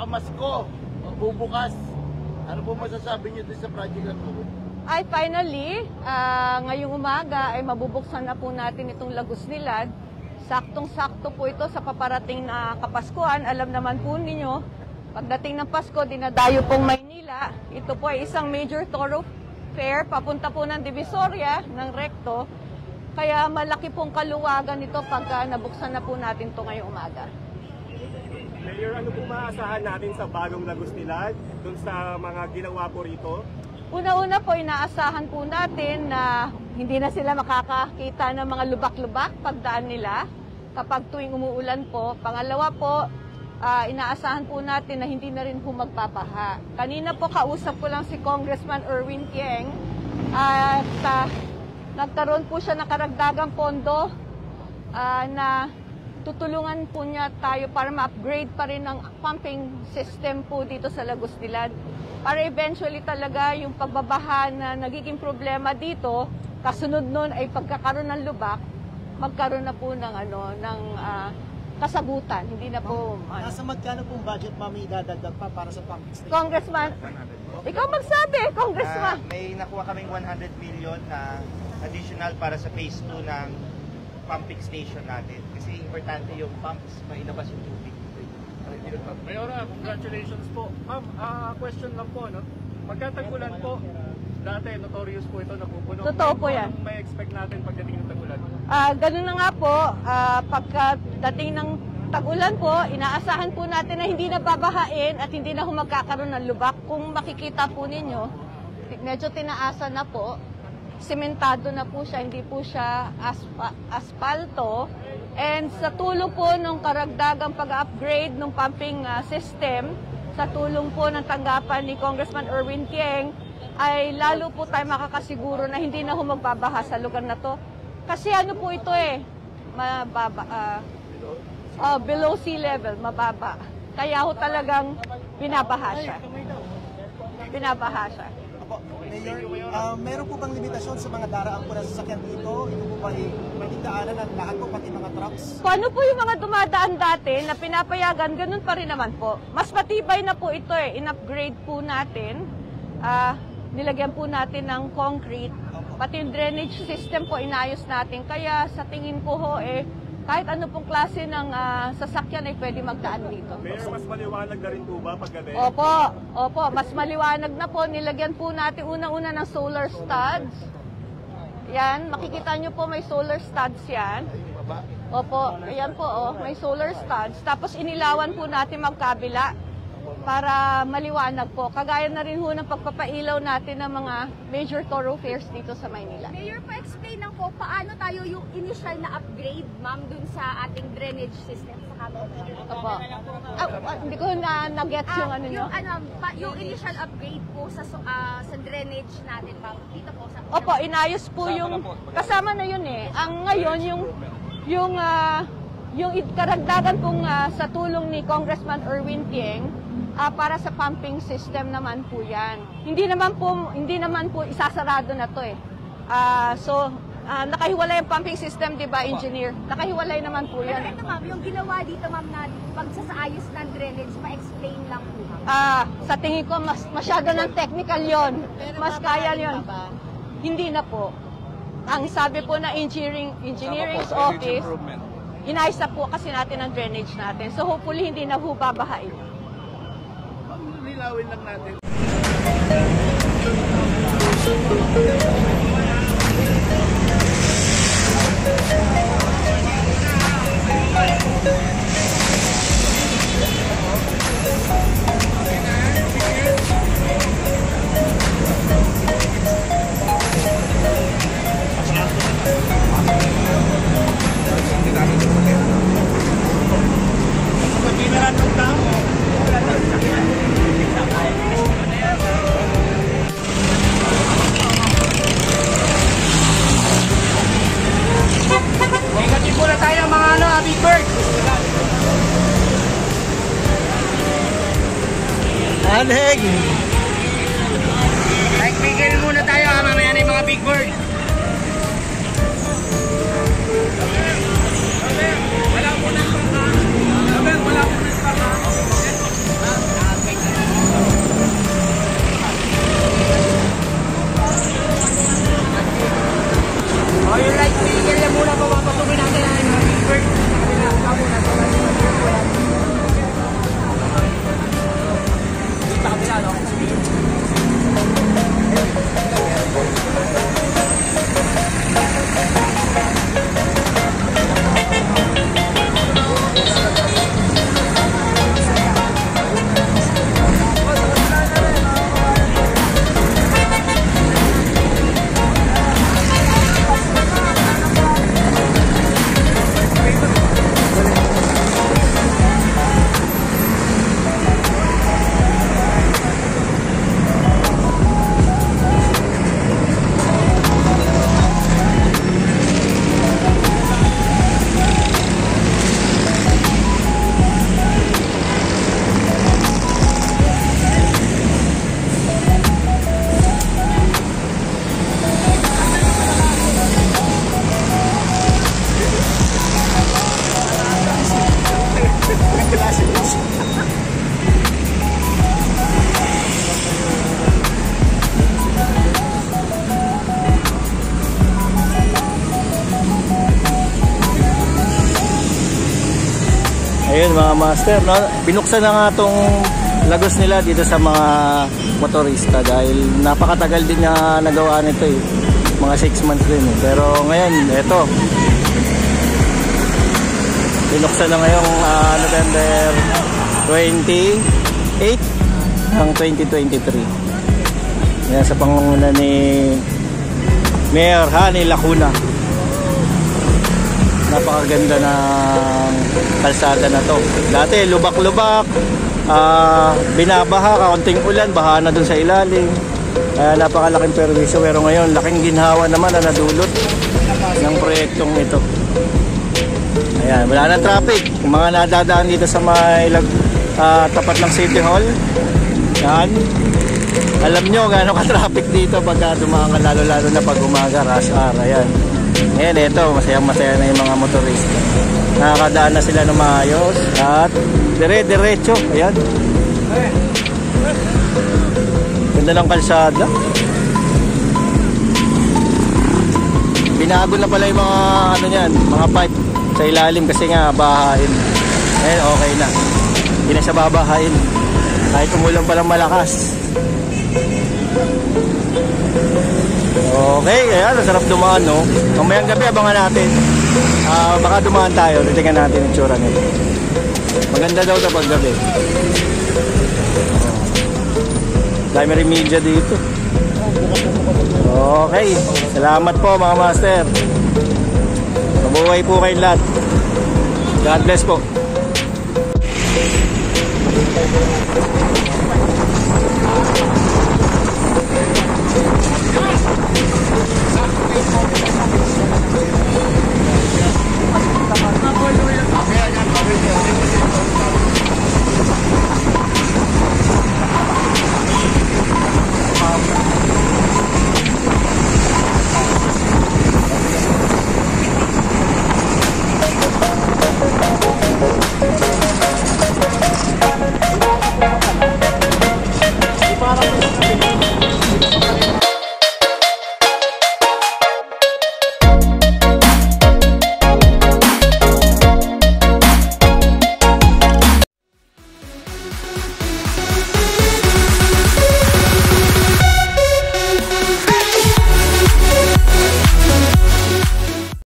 nakamasko, bubukas. Ano po masasabi niyo din sa project na po? Ay finally, ngayong umaga ay mabubuksan na po natin itong Lagos-Nilad. Saktong-sakto po ito sa paparating na Kapaskuhan. Alam naman po ninyo, pagdating ng Pasko, dinadayo pong Maynila. Ito po ay isang major thoroughfare, papunta po ng Divisoria, ng Recto. Kaya malaki pong kaluwagan ito pagka nabuksan na po natin ito ngayong umaga. Mayor, ano po maasahan natin sa bagong Lagos-Nilad dun sa mga ginawa po rito? Una-una po, inaasahan po natin na hindi na sila makakakita ng mga lubak-lubak pagdaan nila kapag tuwing umuulan po. Pangalawa po, inaasahan po natin na hindi na rin po magpapaha. Kanina po kausap ko lang si Congressman Erwin Tieng at nagkaroon po siya ng karagdagang pondo na tutulungan po niya tayo para ma-upgrade pa rin ang pumping system po dito sa Lagos-Nilad. Para eventually talaga yung pagbabaha na nagiging problema dito, kasunod nun ay pagkakaroon ng lubak, magkaroon na po ng, kasagutan. Hindi na po... Nasa magkano pong budget, ma'am, idadagdag pa para sa pumping station? Congressman, ikaw magsabi, Congressman. May nakuha kaming 100 million na additional para sa phase 2 ng pumping station natin. Kasi importante yung pumps, mailabas yung tubig. Mayora, congratulations po. Ma'am, question lang po, no? Pagkatagulan po, dati notorious po ito napupuno. Totoo po yan. Anong may expect natin pagdating ng tagulan? Ganun na nga po, pagkadating ng tag-ulan po, inaasahan po natin na hindi na babahain at hindi na magkakaroon ng lubak. Kung makikita po ninyo, medyo tinaasa na po. Sementado na po siya, hindi po siya aspalto. And sa tulong po ng karagdagang pag-upgrade ng pumping system, sa tulong po ng tanggapan ni Congressman Erwin Tieng, ay lalo po tayo makakasiguro na hindi na magbabaha sa lugar na to. Kasi ano po ito mababa, below sea level, mababa. Kaya ho talagang binabaha siya. Binabaha siya. Mayor, meron po bang limitasyon sa mga daraan po na sasakyan dito? Ito po ba magdaanan ng lahat po, pati mga trucks? Paano po yung mga dumadaan dati na pinapayagan, ganun pa rin naman po. Mas matibay na po ito in-upgrade po natin. Nilagyan po natin ng concrete. Pati yung drainage system po inayos natin. Kaya sa tingin ko kahit ano pong klase ng sasakyan ay pwede magdaan dito. Mayor, mas maliwanag na rin po ba paggabi? Opo, mas maliwanag na po. Nilagyan po natin unang-una ng solar studs. Yan, makikita nyo po may solar studs yan. Opo, ayan po, may solar studs. Tapos inilawan po natin magkabila para maliwanag po. Kagaya na rin ho ng pagpapailaw natin ng mga major thoroughfares dito sa Maynila. Mayor, pa-explain lang po, paano tayo yung initial na upgrade, ma'am, dun sa ating drainage system sa Kampo? Opo. Hindi ko na-gets yung ano nyo. Yung initial upgrade po sa drainage natin, ma'am, dito po sa... Opo, inayos po yung... Kasama na yun Ang ngayon, yung karagdagan pong sa tulong ni Congressman Erwin Tieng, para sa pumping system naman po yan. Hindi naman po isasarado na to nakahiwalay ang pumping system, di ba, engineer? Nakahiwalay naman po yan. Pero ito, ma'am, yung ginawa dito, ma'am, na pagsasaayos ng drainage, pa-explain lang po, ma'am. Sa tingin ko, masyado ng technical yon. Mas kaya yon. Hindi na po. Ang sabi po na engineering's office, inayos na po kasi natin ang drainage natin. So hopefully, hindi na po babahain. Linawin lang natin. Anheg! Like, bigil muna tayo mamaya na yung mga big bird. Wala mo nang pangka. Wala mo nang pangka. Ayun mga master, no? Binuksan na nga tong lagos nila dito sa mga motorista dahil napakatagal din na nagawa nito eh. Mga 6 months din eh. Pero ngayon, eto. Binuksan na ngayong November 28 ng 2023. Yan sa pangunguna ni Mayor Hani Lacuna. Napakaganda ng kalsada na to. Dati lubak-lubak, binabaha, kaunting ulan, baha na dun sa ilalim. Napakalaking perwisyo, pero ngayon laking ginhawa naman na nadulot ng proyektong ito. Ayan, wala nang traffic. Yung mga nadadaan dito sa may tapat ng City Hall, yan, alam nyo gaano ka-traffic dito pagka dumaan ka, lalo-lalo na pag umaga, rush hour. Ayan. Ngayon, ito, masaya-masaya na yung mga motorista. Nakakadaan na sila ng maayos at dire-diretso. Ayan. Ganda ng kalsada. Binago na pala yung mga ano yan, mga pipe sa ilalim kasi nga bahain. Ngayon, okay na. Hindi na siya babahain. Kahit umulan palang malakas. Okay, kaya sarap dumaan, no? Mamayang gabi, abangan natin. Baka dumaan tayo, titingnan natin yung tsura nito. Maganda daw ito pag gabi. Dami rin media dito. Okay, salamat po mga master. Mabuhay po kayong lahat. God bless po.